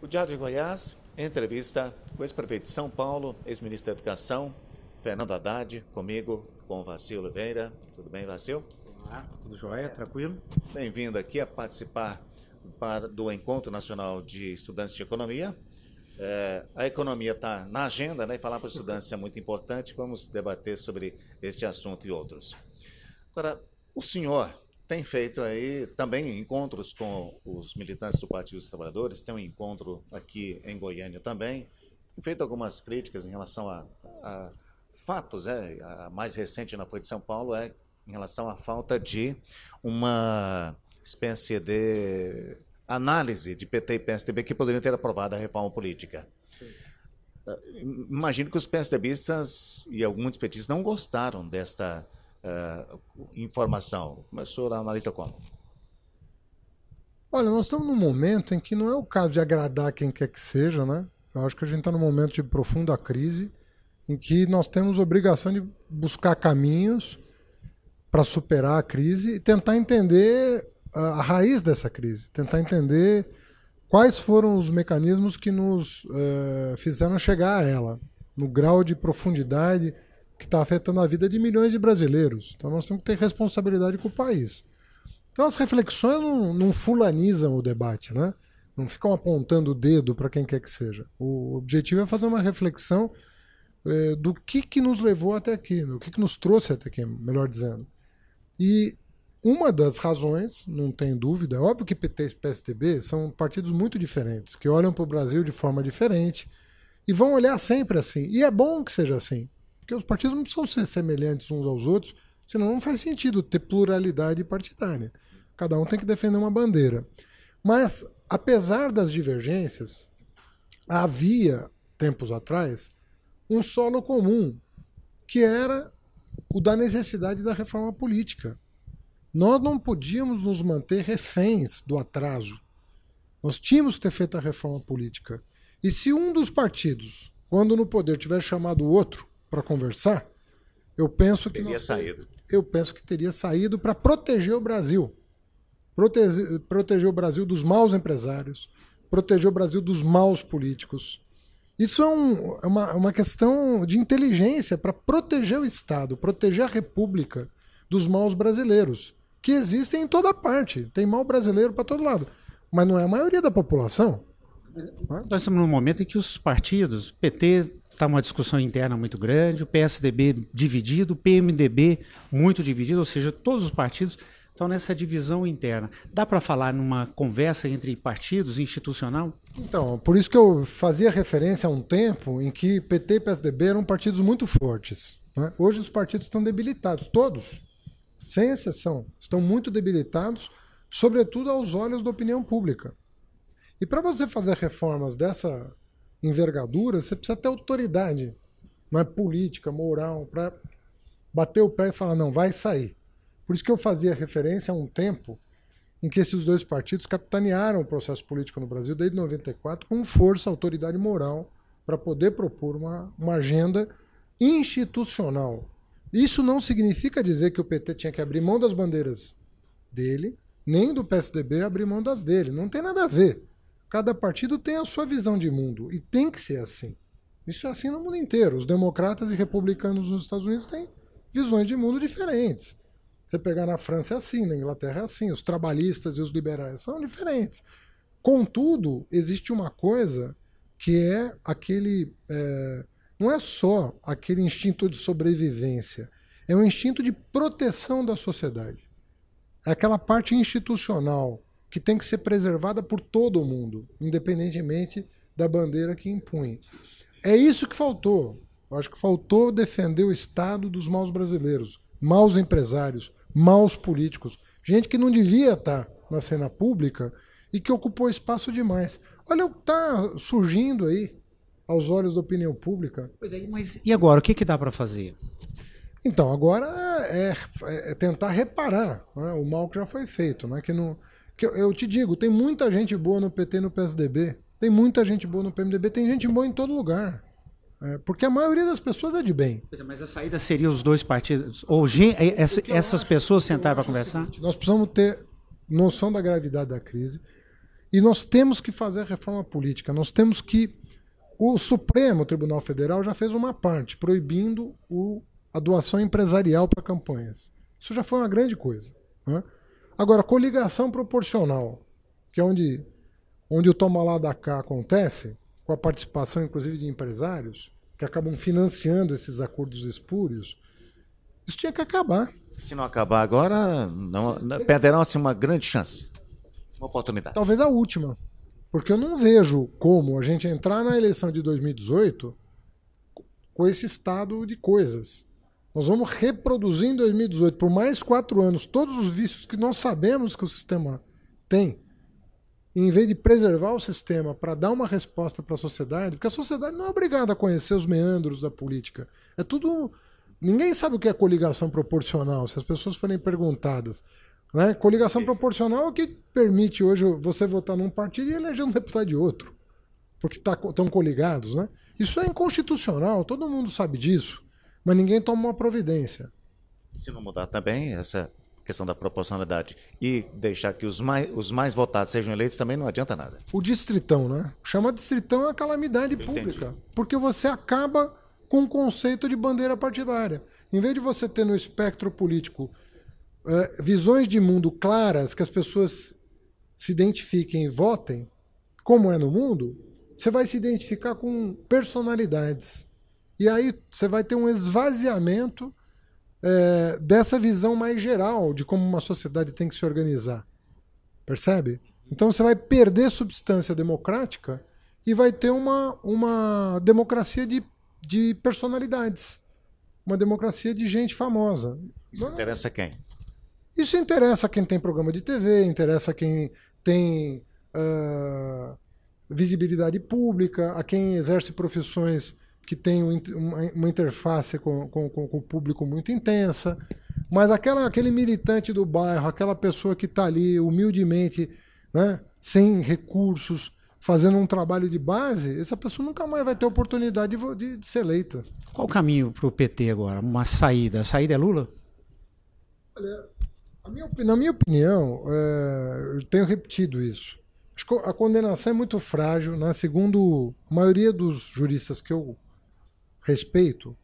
O Diário de Goiás entrevista o ex-prefeito de São Paulo, ex-ministro da Educação, Fernando Haddad, comigo, com o Vacil Oliveira. Tudo bem, Vacil? Olá, tudo jóia, tranquilo? Bem-vindo aqui a participar do Encontro Nacional de Estudantes de Economia. A economia está na agenda, né? E falar para os estudantes é muito importante. Vamos debater sobre este assunto e outros. Agora, o senhor tem feito aí também encontros com os militantes do Partido dos Trabalhadores, tem um encontro aqui em Goiânia também, tem feito algumas críticas em relação a fatos, a mais recente na Folha de São Paulo é em relação à falta de uma espécie de análise de PT e PSDB que poderiam ter aprovado a reforma política. Imagino que os PSDBistas e alguns petistas não gostaram desta informação. Mas o senhor analisa como? Olha, nós estamos num momento em que não é o caso de agradar quem quer que seja, né? Eu acho que a gente está num momento de profunda crise, em que nós temos obrigação de buscar caminhos para superar a crise e tentar entender a raiz dessa crise, tentar entender quais foram os mecanismos que nos fizeram chegar a ela, no grau de profundidade que está afetando a vida de milhões de brasileiros. Então nós temos que ter responsabilidade com o país. Então as reflexões não fulanizam o debate, né? Não ficam apontando o dedo para quem quer que seja. O objetivo é fazer uma reflexão do que nos levou até aqui, do que nos trouxe até aqui, melhor dizendo. E uma das razões, não tem dúvida, é óbvio que PT e PSDB são partidos muito diferentes, que olham para o Brasil de forma diferente e vão olhar sempre assim. E é bom que seja assim. Porque os partidos não precisam ser semelhantes uns aos outros, senão não faz sentido ter pluralidade partidária. Cada um tem que defender uma bandeira. Mas, apesar das divergências, havia, tempos atrás, um solo comum, que era o da necessidade da reforma política. Nós não podíamos nos manter reféns do atraso. Nós tínhamos que ter feito a reforma política. E se um dos partidos, quando no poder, tivesse chamado o outro para conversar, eu penso que teria saído para proteger o Brasil. Proteger o Brasil dos maus empresários, proteger o Brasil dos maus políticos. Isso é uma questão de inteligência para proteger o Estado, proteger a República dos maus brasileiros, que existem em toda parte. Tem mau brasileiro para todo lado, mas não é a maioria da população. Nós estamos num momento em que os partidos, PT está uma discussão interna muito grande, o PSDB dividido, o PMDB muito dividido, ou seja, todos os partidos estão nessa divisão interna. Dá para falar numa conversa entre partidos, institucional? Então, por isso que eu fazia referência a um tempo em que PT e PSDB eram partidos muito fortes, né? Hoje os partidos estão debilitados, todos, sem exceção, estão muito debilitados, sobretudo aos olhos da opinião pública. E para você fazer reformas dessa envergadura, você precisa ter autoridade, não é política, moral, para bater o pé e falar, não, vai sair. Por isso que eu fazia referência a um tempo em que esses dois partidos capitanearam o processo político no Brasil desde 94 com força, autoridade moral para poder propor uma agenda institucional. Isso não significa dizer que o PT tinha que abrir mão das bandeiras dele, nem do PSDB abrir mão das dele. Não tem nada a ver. Cada partido tem a sua visão de mundo e tem que ser assim. Isso é assim no mundo inteiro. Os democratas e republicanos nos Estados Unidos têm visões de mundo diferentes. Você pegar na França é assim, na Inglaterra é assim. Os trabalhistas e os liberais são diferentes. Contudo, existe uma coisa que é aquele... não é só aquele instinto de sobrevivência. É um instinto de proteção da sociedade. É aquela parte institucional que tem que ser preservada por todo mundo, independentemente da bandeira que impõe. É isso que faltou. Eu acho que faltou defender o Estado dos maus brasileiros, maus empresários, maus políticos, gente que não devia estar na cena pública e que ocupou espaço demais. Olha o que está surgindo aí, aos olhos da opinião pública. Pois é, mas e agora? O que dá para fazer? Então, agora é tentar reparar, né, o mal que já foi feito, né, que eu te digo, tem muita gente boa no PT e no PSDB, tem muita gente boa no PMDB, tem gente boa em todo lugar. Porque a maioria das pessoas é de bem. Mas a saída seria os dois partidos, ou essas pessoas sentar para conversar? Nós precisamos ter noção da gravidade da crise E nós temos que fazer a reforma política. Nós temos que... O Supremo Tribunal Federal já fez uma parte, proibindo a doação empresarial para campanhas. Isso já foi uma grande coisa, né? Agora, coligação proporcional, que é onde o toma lá da cá acontece, com a participação, inclusive, de empresários, que acabam financiando esses acordos espúrios, isso tinha que acabar. Se não acabar agora, perderão assim, uma grande chance, uma oportunidade. Talvez a última. Porque eu não vejo como a gente entrar na eleição de 2018 com esse estado de coisas. Nós vamos reproduzir em 2018, por mais 4 anos, todos os vícios que nós sabemos que o sistema tem. E em vez de preservar o sistema para dar uma resposta para a sociedade, porque a sociedade não é obrigada a conhecer os meandros da política. É tudo... Ninguém sabe o que é coligação proporcional, se as pessoas forem perguntadas. Né? Coligação proporcional é o que permite hoje você votar num partido e eleger um deputado de outro, porque estão coligados. Né? Isso é inconstitucional, todo mundo sabe disso, mas ninguém toma uma providência. Se não mudar também essa questão da proporcionalidade e deixar que os mais votados sejam eleitos, também não adianta nada. O distritão, né? Chama distritão a calamidade pública, porque você acaba com o conceito de bandeira partidária. Em vez de você ter no espectro político visões de mundo claras, que as pessoas se identifiquem e votem, como é no mundo, você vai se identificar com personalidades. E aí você vai ter um esvaziamento dessa visão mais geral de como uma sociedade tem que se organizar. Percebe? Então você vai perder substância democrática e vai ter uma democracia de personalidades. Uma democracia de gente famosa. Isso interessa quem? Isso interessa a quem tem programa de TV, interessa a quem tem visibilidade pública, a quem exerce profissões que têm uma interface com o público muito intensa. Mas aquele militante do bairro, aquela pessoa que está ali humildemente, né, sem recursos, fazendo um trabalho de base, essa pessoa nunca mais vai ter oportunidade de ser eleita. Qual o caminho para o PT agora? Uma saída? A saída é Lula? Olha, na minha opinião, eu tenho repetido isso. Acho que a condenação é muito frágil, né? Segundo a maioria dos juristas que eu respeito,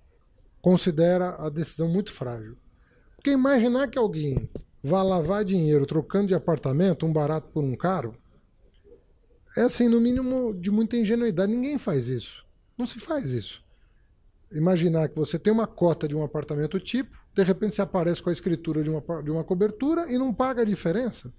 considera a decisão muito frágil. Porque imaginar que alguém vá lavar dinheiro trocando de apartamento, um barato por um caro, é assim, no mínimo, de muita ingenuidade. Ninguém faz isso. Não se faz isso. Imaginar que você tem uma cota de um apartamento tipo, de repente você aparece com a escritura de uma cobertura e não paga a diferença.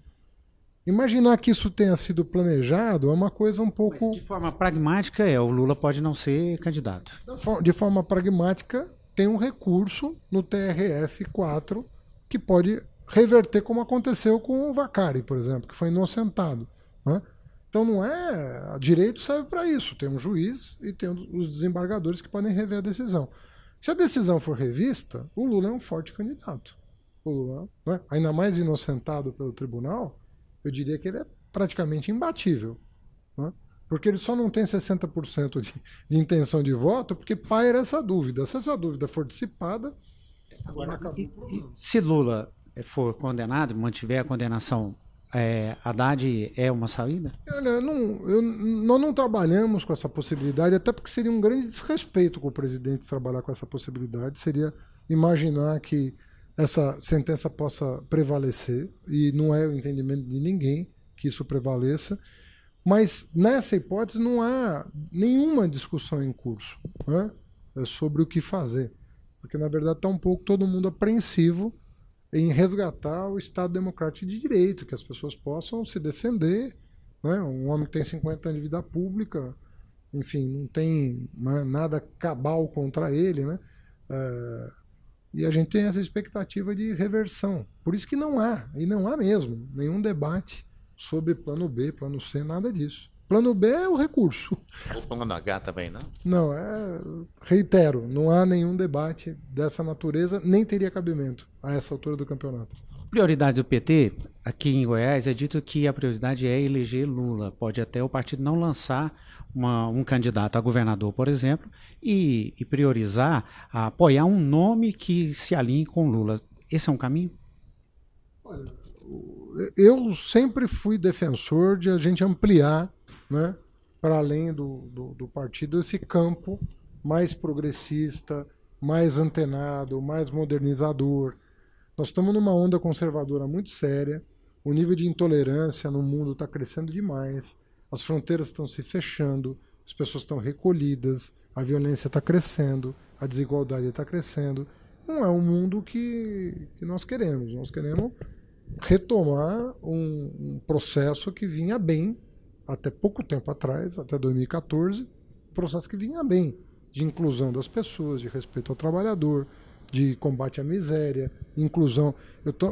Imaginar que isso tenha sido planejado é uma coisa um pouco... Mas de forma pragmática, o Lula pode não ser candidato. De forma pragmática, tem um recurso no TRF4 que pode reverter como aconteceu com o Vacari, por exemplo, que foi inocentado. Né? Então não é... Direito serve para isso. Tem um juiz e tem os desembargadores que podem rever a decisão. Se a decisão for revista, o Lula é um forte candidato. O Lula, né? Ainda mais inocentado pelo tribunal, eu diria que ele é praticamente imbatível. Né? Porque ele só não tem 60% de intenção de voto porque paira essa dúvida. Se essa dúvida for dissipada... Agora, se Lula for condenado, mantiver a condenação, Haddad é uma saída? Olha, nós não trabalhamos com essa possibilidade, até porque seria um grande desrespeito com o presidente trabalhar com essa possibilidade. Seria imaginar que essa sentença possa prevalecer, e não é o entendimento de ninguém que isso prevaleça. Mas nessa hipótese não há nenhuma discussão em curso, né, sobre o que fazer. Porque, na verdade, está um pouco todo mundo apreensivo em resgatar o Estado Democrático de Direito, que as pessoas possam se defender. Né? Um homem que tem 50 anos de vida pública, enfim, não tem nada cabal contra ele, né? E a gente tem essa expectativa de reversão. Por isso que não há, e não há mesmo, nenhum debate sobre plano B, plano C, nada disso. Plano B é o recurso. O plano H também, não? Não, reitero, não há nenhum debate dessa natureza, nem teria cabimento a essa altura do campeonato. Prioridade do PT, aqui em Goiás, é dito que a prioridade é eleger Lula. Pode até o partido não lançar um candidato a governador, por exemplo, e priorizar, apoiar um nome que se alinhe com Lula. Esse é um caminho? Olha, eu sempre fui defensor de a gente ampliar, né, para além do partido, esse campo mais progressista, mais antenado, mais modernizador. Nós estamos numa onda conservadora muito séria, o nível de intolerância no mundo está crescendo demais, as fronteiras estão se fechando, as pessoas estão recolhidas, a violência está crescendo, a desigualdade está crescendo. Não é um mundo que nós queremos. Nós queremos retomar um processo que vinha bem até pouco tempo atrás, até 2014, um processo que vinha bem, de inclusão das pessoas, de respeito ao trabalhador, de combate à miséria, inclusão.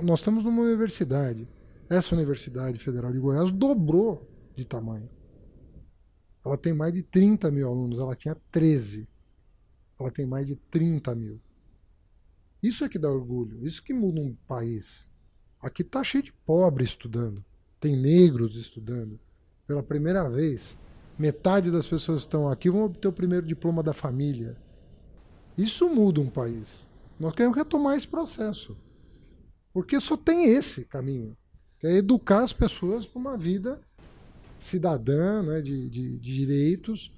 Nós estamos numa universidade. Essa Universidade Federal de Goiás dobrou de tamanho. Ela tem mais de 30 mil alunos, ela tinha 13. Ela tem mais de 30 mil. Isso é que dá orgulho, isso que muda um país. Aqui está cheio de pobres estudando, tem negros estudando. Pela primeira vez, metade das pessoas que estão aqui vão obter o primeiro diploma da família. Isso muda um país. Nós queremos retomar esse processo. Porque só tem esse caminho, que é educar as pessoas para uma vida cidadã, né, de direitos,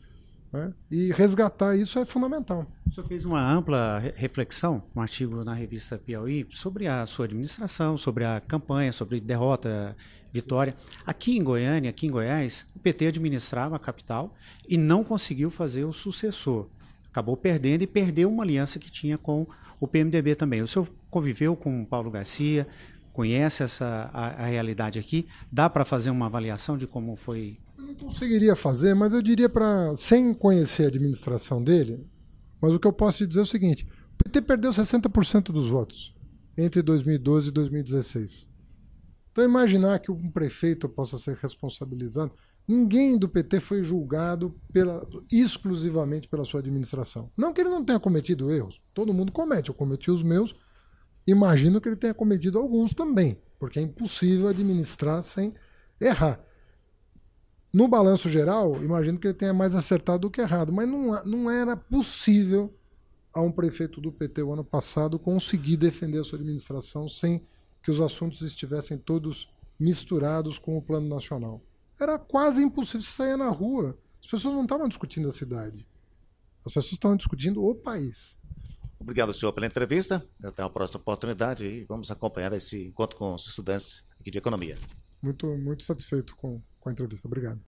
né, e resgatar isso é fundamental. O senhor fez uma ampla reflexão, um artigo na revista Piauí, sobre a sua administração, sobre a campanha, sobre derrota, vitória. Aqui em Goiânia, aqui em Goiás, o PT administrava a capital e não conseguiu fazer o sucessor. Acabou perdendo e perdeu uma aliança que tinha com o PMDB também. O senhor conviveu com o Paulo Garcia, conhece a realidade aqui? Dá para fazer uma avaliação de como foi? Eu não conseguiria fazer, mas eu diria, sem conhecer a administração dele, mas o que eu posso te dizer é o seguinte: o PT perdeu 60% dos votos entre 2012 e 2016. Então imaginar que um prefeito possa ser responsabilizado, ninguém do PT foi julgado exclusivamente pela sua administração. Não que ele não tenha cometido erros, todo mundo comete, eu cometi os meus. Imagino que ele tenha cometido alguns também, porque é impossível administrar sem errar. No balanço geral, imagino que ele tenha mais acertado do que errado, mas não era possível a um prefeito do PT o ano passado conseguir defender a sua administração sem que os assuntos estivessem todos misturados com o plano nacional. Era quase impossível. Você sair na rua, as pessoas não estavam discutindo a cidade, as pessoas estavam discutindo o país. Obrigado, senhor, pela entrevista. Até a próxima oportunidade e vamos acompanhar esse encontro com os estudantes aqui de economia. Muito satisfeito com a entrevista. Obrigado.